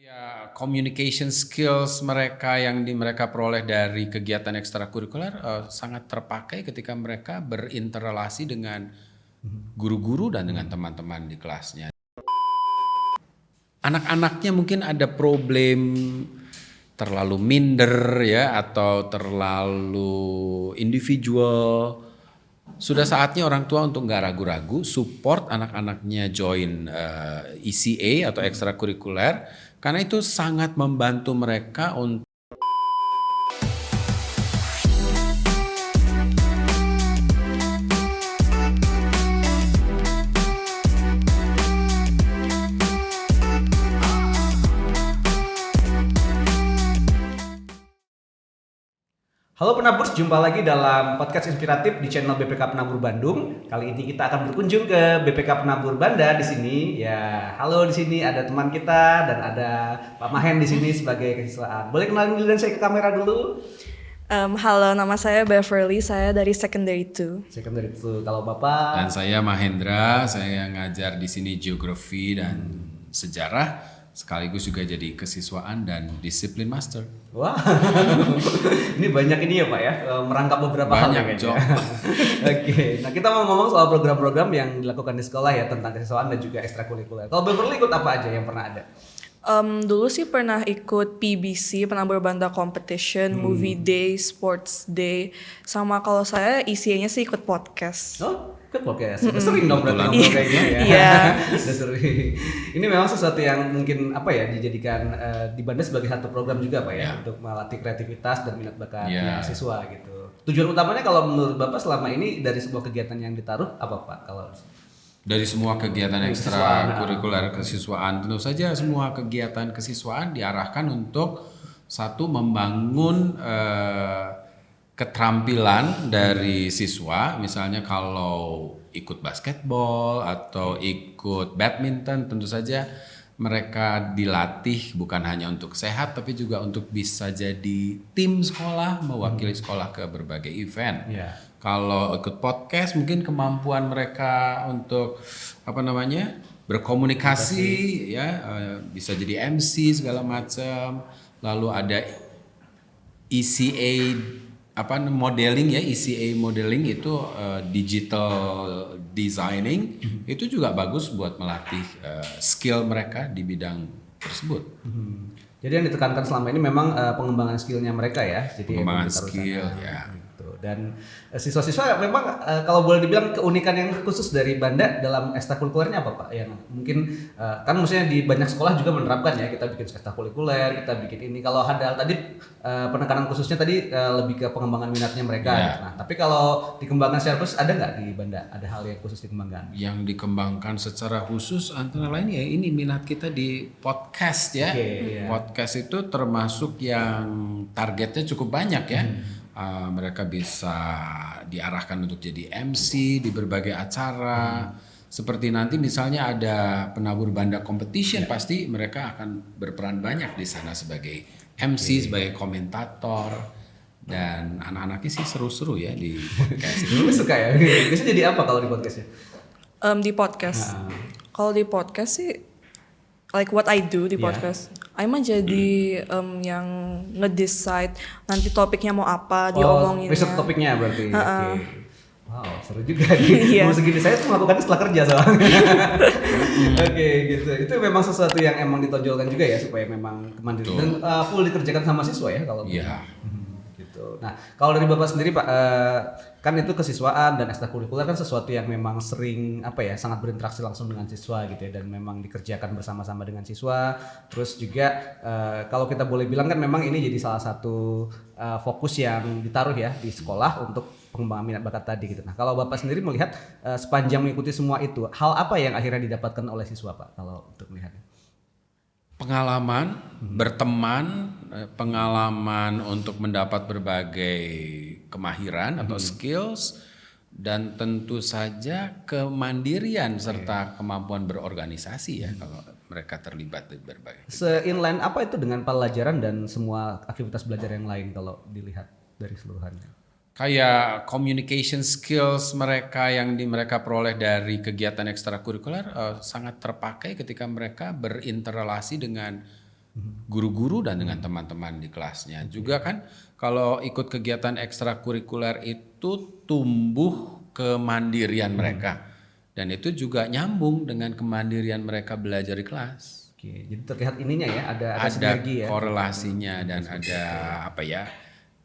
Ya, communication skills mereka yang mereka peroleh dari kegiatan ekstrakurikuler sangat terpakai ketika mereka berinteraksi dengan guru-guru dan dengan teman-teman di kelasnya. Anak-anaknya mungkin ada problem terlalu minder ya atau terlalu individual. Sudah saatnya orang tua untuk nggak ragu-ragu support anak-anaknya join ECA atau ekstrakurikuler karena itu sangat membantu mereka untuk Halo Penaburs, jumpa lagi dalam podcast inspiratif di channel BPK Penabur Bandung. Kali ini kita akan berkunjung ke BPK Penabur Banda di sini. Ya, halo di sini ada teman kita dan ada Pak Mahen di sini sebagai kesiswaan. Boleh kenalin dulu dan saya ke kamera dulu. Halo, nama saya Beverly, saya dari Secondary 2. Secondary itu kalau Bapak. dan saya Mahendra, saya ngajar di sini geografi dan sejarah sekaligus juga jadi kesiswaan dan disiplin master. Wah, ini banyak ini ya Pak ya, merangkap beberapa hal Banyak ya job. Oke, nah kita mau ngomong soal program-program yang dilakukan di sekolah ya tentang kesiswaan dan juga ekstrakurikuler. Kalau Beverly ikut apa aja yang pernah ada? Dulu sih pernah ikut PBC, Penabur Banda Competition, Movie Day, Sports Day, sama kalau saya ECA-nya sih ikut podcast. Oh, ikut podcast. Udah sering dong berarti Kebetulan. ngobrol kayaknya ya. Iya. Udah sering. Ini memang sesuatu yang mungkin apa ya dijadikan di Banda sebagai satu program juga Pak ya Ya. untuk melatih kreativitas dan minat bakat Ya. siswa gitu. Tujuan utamanya kalau menurut Bapak selama ini dari sebuah kegiatan yang ditaruh apa Pak kalau Dari semua kegiatan Kesiswaan, ekstrakurikuler kesiswaan, tentu saja semua kegiatan kesiswaan diarahkan untuk satu membangun keterampilan dari siswa. Misalnya kalau ikut basketball atau ikut badminton, tentu saja mereka dilatih bukan hanya untuk sehat tapi juga untuk bisa jadi tim sekolah, mewakili sekolah ke berbagai event. ya. Kalau ikut podcast mungkin kemampuan mereka untuk berkomunikasi ya bisa jadi MC segala macam. Lalu ada ECA modeling ya, ECA modeling itu digital designing itu juga bagus buat melatih skill mereka di bidang tersebut. Jadi yang ditekankan selama ini memang pengembangan skillnya mereka ya. Jadi Pengembangan emang ditaruh skill, sana, ya. gitu. Dan siswa-siswa memang kalau boleh dibilang keunikan yang khusus dari Banda dalam ekstrakurikulernya apa Pak? Yang mungkin kan maksudnya di banyak sekolah juga menerapkan ya, kita bikin ekstrakurikuler, kita bikin ini. Kalau ada tadi penekanan khususnya tadi lebih ke pengembangan minatnya mereka. Ya. Nah, tapi kalau dikembangkan secara khusus ada nggak di Banda? Ada hal yang khusus dikembangkan? Yang dikembangkan secara khusus antara lain ya ini minat kita di podcast ya. Oke, iya. Podcast itu termasuk yang targetnya cukup banyak ya. Mereka bisa diarahkan untuk jadi MC di berbagai acara. Seperti nanti misalnya ada penabur Banda competition, pasti mereka akan berperan banyak di sana sebagai MC, sebagai komentator. Dan anak-anaknya sih seru-seru ya di podcast. Lu suka ya? Biasanya jadi apa kalau di podcastnya? Di podcast, kalau di podcast sih, like what I do di Yeah. podcast, I'm jadi yang ngedecide nanti topiknya mau apa, diomonginnya. Riset topiknya berarti. Oke. Wow, seru juga Iya. Mau segini saya tuh melakukannya setelah kerja soalnya. Oke, gitu. Itu memang sesuatu yang emang ditonjolkan juga ya supaya memang kemandirian dan full dikerjakan sama siswa ya kalau Iya. gitu. Nah, kalau dari Bapak sendiri Pak, kan itu kesiswaan dan ekstrakurikuler kan sesuatu yang memang sering sangat berinteraksi langsung dengan siswa gitu ya dan memang dikerjakan bersama-sama dengan siswa. Terus juga kalau kita boleh bilang kan memang ini jadi salah satu fokus yang ditaruh ya di sekolah untuk pengembangan minat bakat tadi gitu. Nah, kalau Bapak sendiri melihat sepanjang mengikuti semua itu, hal apa yang akhirnya didapatkan oleh siswa Pak kalau untuk melihatnya? Pengalaman berteman, pengalaman untuk mendapat berbagai kemahiran atau skills, dan tentu saja kemandirian serta kemampuan berorganisasi ya kalau mereka terlibat di berbagai. Se-inline apa itu dengan pelajaran dan semua aktivitas belajar yang lain kalau dilihat dari seluruhannya? Kayak communication skills mereka yang mereka peroleh dari kegiatan ekstrakurikuler sangat terpakai ketika mereka berinteraksi dengan guru-guru dan dengan teman-teman di kelasnya. Juga kan kalau ikut kegiatan ekstrakurikuler itu tumbuh kemandirian mereka. Dan itu juga nyambung dengan kemandirian mereka belajar di kelas. Oke, jadi terlihat ininya ya, ada Ada sinergi ya. korelasinya dan ada apa ya?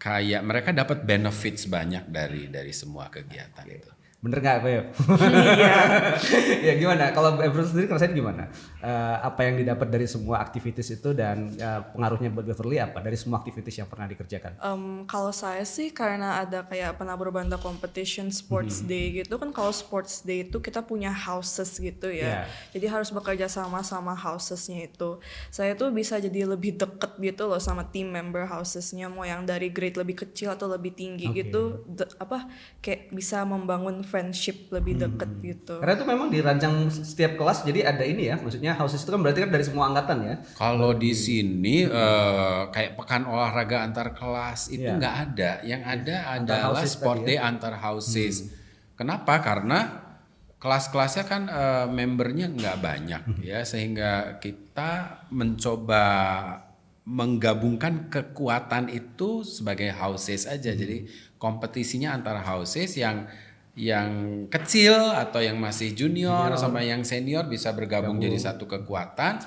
Kayak mereka dapat benefits banyak dari semua kegiatan itu. Bener nggak, Beb? Iya. Ya gimana? Kalau Beverly sendiri ngerasain gimana? Apa yang didapat dari semua aktivitas itu dan pengaruhnya buat Beverly apa dari semua aktivitas yang pernah dikerjakan? Kalau saya sih karena ada kayak penabur banda competition, sports day gitu kan. Kalau sports day itu kita punya houses gitu ya. Jadi harus bekerja sama housesnya itu. Saya tuh bisa jadi lebih deket gitu loh sama team member housesnya, mau yang dari grade lebih kecil atau lebih tinggi gitu. Kayak bisa membangun friendship lebih deket gitu. Karena itu memang dirancang setiap kelas, jadi ada ini ya, maksudnya houses itu kan berarti kan dari semua angkatan ya. Kalau di sini kayak pekan olahraga antar kelas itu nggak ada. Yang ada adalah sport day antar houses. Kenapa? Karena kelas-kelasnya kan membernya nggak banyak ya, sehingga kita mencoba menggabungkan kekuatan itu sebagai houses aja. Jadi kompetisinya antara houses yang kecil atau yang masih junior sama yang senior bisa bergabung jadi satu kekuatan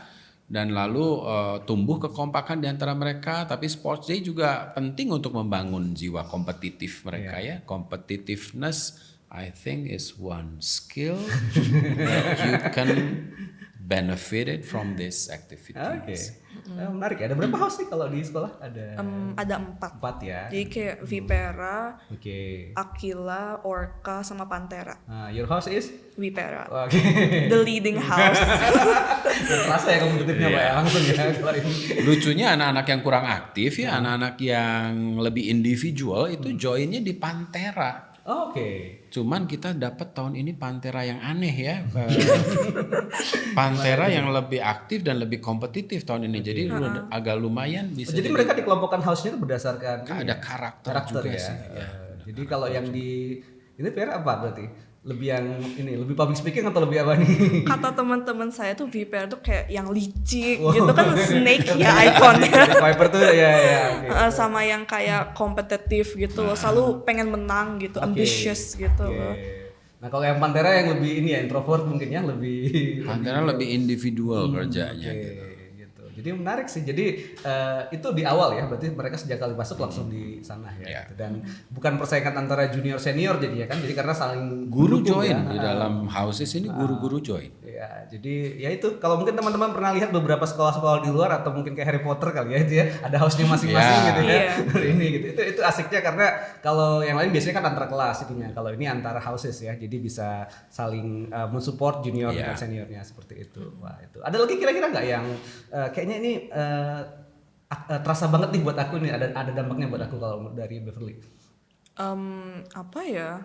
dan lalu tumbuh kekompakan di antara mereka. Tapi sports day juga penting untuk membangun jiwa kompetitif mereka ya. Competitiveness I think is one skill that you can benefited from this activities. Menarik ya. Ada berapa house nih kalau di sekolah? Ada 4. 4 ya. Jadi kayak Vipera, Oke. Aquila, Orca, sama Pantera. Your house is? Vipera. Oke. The leading house. Terasa ya kompetitifnya Pak ya, langsung ya kalau ini. Lucunya anak-anak yang kurang aktif ya, anak-anak yang lebih individual itu joinnya di Pantera. Oke. Cuman kita dapat tahun ini Pantera yang aneh ya. Pantera yang lebih aktif dan lebih kompetitif tahun ini. Jadi agak lumayan bisa. Jadi mereka dikelompokkan house-nya itu berdasarkan ada karakter juga ya. sih. Jadi kalau yang di ini Vera apa berarti? Lebih yang ini, lebih public speaking atau lebih apa nih? Kata teman-teman saya tuh Vipera tuh kayak yang licik gitu kan, snake ya ikonnya. Viper tuh ya. Sama yang kayak kompetitif gitu loh, selalu pengen menang gitu, ambitious gitu loh. Nah kalau yang Pantera yang lebih ini ya introvert mungkin ya, lebih Pantera lebih individual kerjanya gitu. Jadi menarik sih. Jadi itu di awal ya, berarti mereka sejak kali masuk langsung di sana ya. Gitu. Dan bukan persaingan antara junior senior jadinya kan. Jadi karena saling guru mendukung join ya. di dalam houses ini guru-guru join. Ya, jadi ya itu kalau mungkin teman-teman pernah lihat beberapa sekolah-sekolah di luar atau mungkin kayak Harry Potter kali ya itu ya, ada house-nya masing-masing gitu ya. Ini gitu. Itu asiknya karena kalau yang lain biasanya kan antara kelas itunya. Kalau ini antara houses ya. Jadi bisa saling mensupport junior dan seniornya seperti itu. Wah, itu. Ada lagi kira-kira nggak yang kayaknya ini terasa banget nih buat aku nih, ada dampaknya buat aku kalau dari Beverly? Apa ya?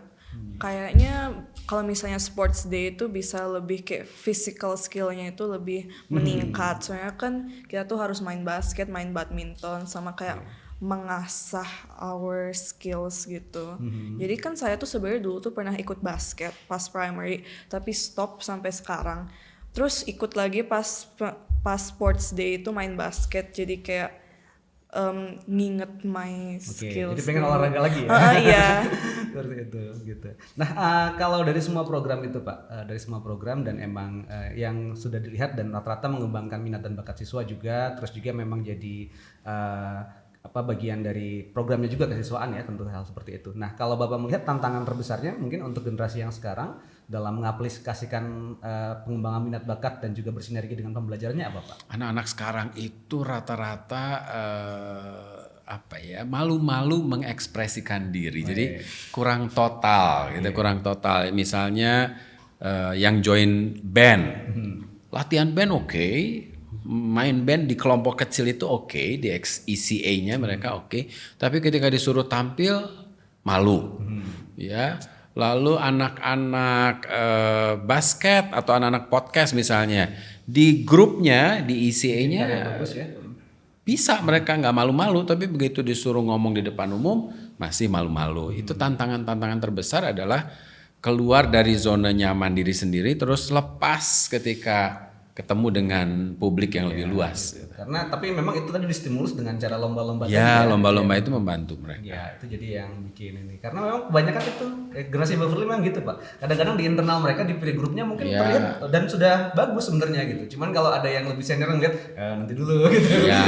Kayaknya kalau misalnya sports day itu bisa lebih kayak physical skillnya itu lebih meningkat. Soalnya kan kita tuh harus main basket, main badminton, sama kayak mengasah our skills gitu. Jadi kan saya tuh sebenarnya dulu tuh pernah ikut basket pas primary, tapi stop sampai sekarang. Terus ikut lagi pas sports day itu main basket, jadi kayak nginget my skills. Jadi pengen olahraga lagi ya. Iya. Seperti itu gitu. Nah, kalau dari semua program itu Pak, dari semua program dan emang yang sudah dilihat dan rata-rata mengembangkan minat dan bakat siswa juga, terus juga memang jadi bagian dari programnya juga kesiswaan ya, tentu hal seperti itu. Nah, kalau Bapak melihat tantangan terbesarnya mungkin untuk generasi yang sekarang dalam mengaplikasikan pengembangan minat bakat dan juga bersinergi dengan pembelajarannya apa Pak? Anak-anak sekarang itu rata-rata malu-malu mengekspresikan diri. Jadi kurang total gitu, kurang total. Misalnya yang join band. Latihan band oke. Main band di kelompok kecil itu oke, di ECA-nya mereka oke. Tapi ketika disuruh tampil malu. Ya. Lalu anak-anak basket atau anak-anak podcast misalnya di grupnya di ECA-nya bisa mereka nggak malu-malu, tapi begitu disuruh ngomong di depan umum masih malu-malu. Itu tantangan-tantangan terbesar adalah keluar dari zona nyaman diri sendiri terus lepas ketika ketemu dengan publik yang lebih luas. Karena tapi memang itu tadi distimulus dengan cara lomba-lomba tadi Ya, lomba-lomba itu membantu mereka. Ya, itu jadi yang bikin ini. Karena memang kebanyakan itu generasi Beverly memang gitu, Pak. Kadang-kadang di internal mereka di peer grupnya mungkin Ya. terlihat dan sudah bagus sebenarnya gitu. Cuman kalau ada yang lebih senior ngeliat nanti dulu gitu. Ya.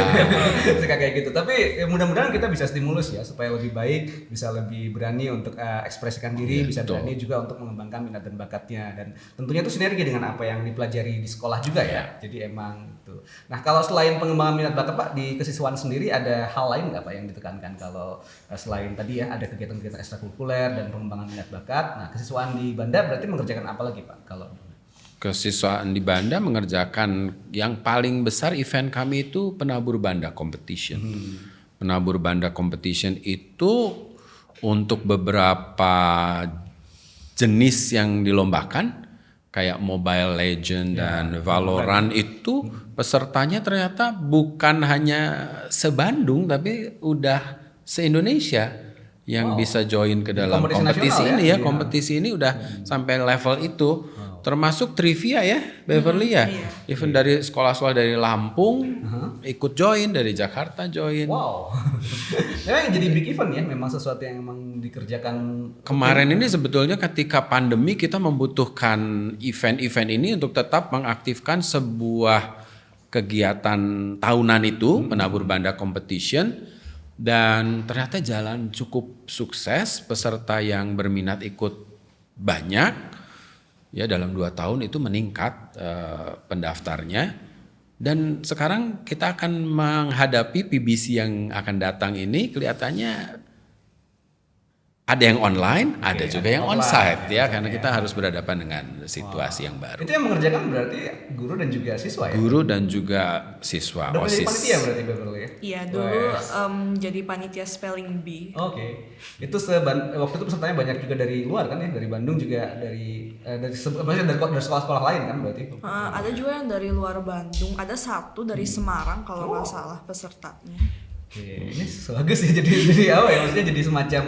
Suka kayak gitu. Tapi mudah-mudahan kita bisa stimulus ya supaya lebih baik, bisa lebih berani untuk ekspresikan diri, bisa berani juga untuk mengembangkan minat dan bakatnya, dan tentunya itu sinergi dengan apa yang dipelajari di sekolah juga ya. Jadi emang itu. Nah, kalau selain pengembangan minat bakat Pak di kesiswaan sendiri ada hal lain nggak Pak yang ditekankan kalau selain tadi ya ada kegiatan-kegiatan ekstrakurikuler dan pengembangan minat bakat. Nah, kesiswaan di Banda berarti mengerjakan apa lagi Pak kalau Kesiswaan di Banda mengerjakan yang paling besar event kami itu penabur Banda competition. Penabur Banda competition itu untuk beberapa jenis yang dilombakan kayak Mobile Legend dan Valorant itu pesertanya ternyata bukan hanya se-Bandung tapi udah se-Indonesia yang bisa join ke dalam kompetisi kompetisi nasional ini ya? ya. Kompetisi ini udah sampai level itu. Termasuk trivia ya, Beverly ya. Even dari sekolah-sekolah dari Lampung ikut join, dari Jakarta join. Wow. Memang jadi big event ya, memang sesuatu yang memang dikerjakan. Kemarin ini sebetulnya ketika pandemi kita membutuhkan event-event ini untuk tetap mengaktifkan sebuah kegiatan tahunan itu, penabur Banda competition, dan ternyata jalan cukup sukses, peserta yang berminat ikut banyak. Ya dalam 2 tahun itu meningkat pendaftarnya, dan sekarang kita akan menghadapi PBC yang akan datang ini kelihatannya ada yang online, ada juga yang onsite ya, karena kita harus berhadapan dengan situasi yang baru. Itu yang mengerjakan berarti guru dan juga siswa ya? Guru dan juga siswa Udah menjadi OSIS. panitia berarti Beverly ya? Iya, dulu jadi panitia spelling bee. Oke. Itu waktu itu pesertanya banyak juga dari luar kan ya, dari Bandung juga maksudnya dari sekolah-sekolah lain kan berarti. Ada juga yang dari luar Bandung, ada satu dari Semarang kalau nggak salah pesertanya. Oke, ini bagus ya jadi apa ya, maksudnya jadi semacam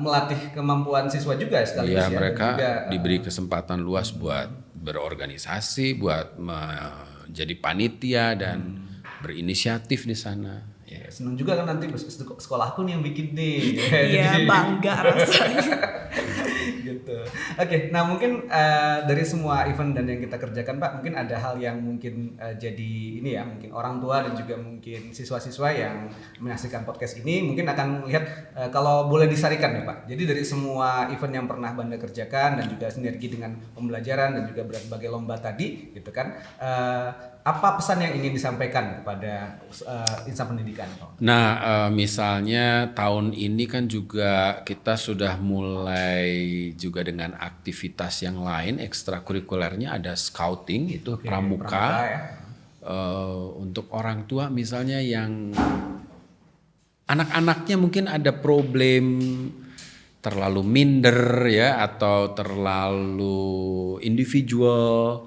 melatih kemampuan siswa juga sekaligus Iya, ya. mereka Dan juga, diberi kesempatan luas buat berorganisasi, buat menjadi panitia dan berinisiatif di sana. Ya. seneng juga kan nanti sekolahku nih yang bikin nih. Iya, bangga rasanya. Gitu. Oke, nah mungkin dari semua event dan yang kita kerjakan Pak, mungkin ada hal yang mungkin jadi ini ya, mungkin orang tua dan juga mungkin siswa-siswa yang menyaksikan podcast ini mungkin akan melihat kalau boleh disarikan nih Pak. Jadi dari semua event yang pernah Banda kerjakan dan juga sinergi dengan pembelajaran dan juga berbagai lomba tadi gitu kan, apa pesan yang ingin disampaikan kepada insan pendidikan Pak? Nah, misalnya tahun ini kan juga kita sudah mulai juga dengan aktivitas yang lain, ekstrakurikulernya ada scouting, itu pramuka. Ya. Untuk orang tua misalnya yang anak-anaknya mungkin ada problem terlalu minder ya atau terlalu individual.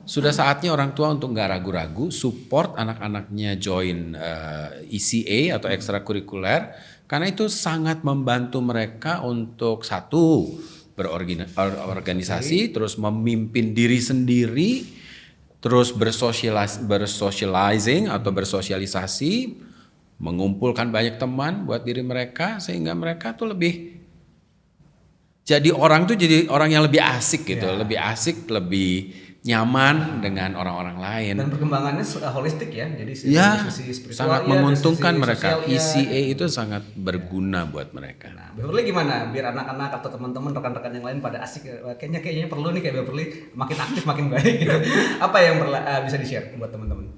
Sudah saatnya orang tua untuk nggak ragu-ragu support anak-anaknya join ECA atau ekstrakurikuler, karena itu sangat membantu mereka untuk satu berorganisasi, terus memimpin diri sendiri, terus bersocializing atau bersosialisasi, mengumpulkan banyak teman buat diri mereka sehingga mereka tuh lebih jadi orang yang lebih asik gitu, lebih asik, lebih nyaman dengan orang-orang lain. Dan perkembangannya holistik ya, jadi sisi spiritual sangat menguntungkan mereka. sosial, ECA itu sangat berguna buat mereka. Nah, Beverly gimana biar anak-anak atau teman-teman rekan-rekan yang lain pada asik, kayaknya perlu nih kayak Beverly makin aktif makin baik gitu. Apa yang bisa di-share buat teman-teman?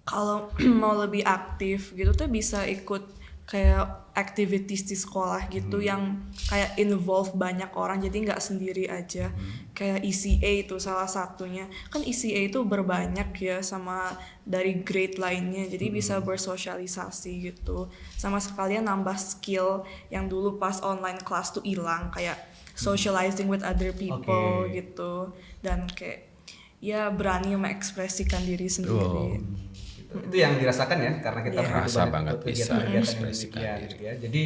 Kalau mau lebih aktif gitu tuh bisa ikut kayak activities di sekolah gitu yang kayak involve banyak orang, jadi nggak sendiri aja. Kayak ECA itu salah satunya, kan ECA itu berbanyak ya sama dari grade lainnya, jadi bisa bersosialisasi gitu, sama sekalian nambah skill yang dulu pas online class tuh hilang, kayak socializing with other people gitu, dan kayak ya berani mengekspresikan diri sendiri. Itu yang dirasakan ya, karena kita Rasa banget bisa kegiatan mengekspresikan diri. gitu ya. Jadi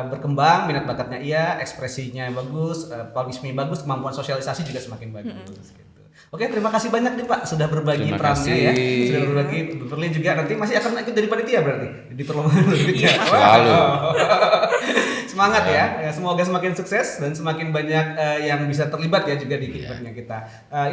berkembang minat bakatnya ekspresinya bagus, publisme bagus, kemampuan sosialisasi juga semakin bagus gitu. Oke, terima kasih banyak nih Pak sudah berbagi Terima perannya kasih. ya. Sudah berbagi. Berlin juga nanti masih akan ikut dari panitia berarti di perlombaan berikutnya. Selalu. Semangat ya. Semoga semakin sukses dan semakin banyak yang bisa terlibat ya juga di kehidupannya kita.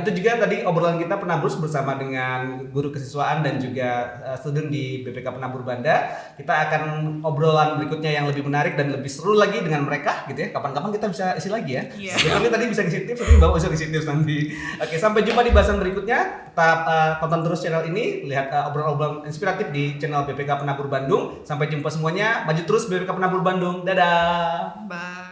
Itu juga tadi obrolan kita Penabrus bersama dengan guru kesiswaan dan juga student di BPK Penabur Banda. Kita akan obrolan berikutnya yang lebih menarik dan lebih seru lagi dengan mereka gitu ya. Kapan-kapan kita bisa isi lagi ya. Iya. Sebetulnya tadi bisa ngisi tips, tapi bawa bisa ngisi tips nanti. Oke, sampai jumpa di bahasan berikutnya. Tetap tonton terus channel ini, lihat obrolan-obrolan inspiratif di channel BPK Penabur Bandung. Sampai jumpa semuanya. Maju terus BPK Penabur Bandung. Dadah. Bye.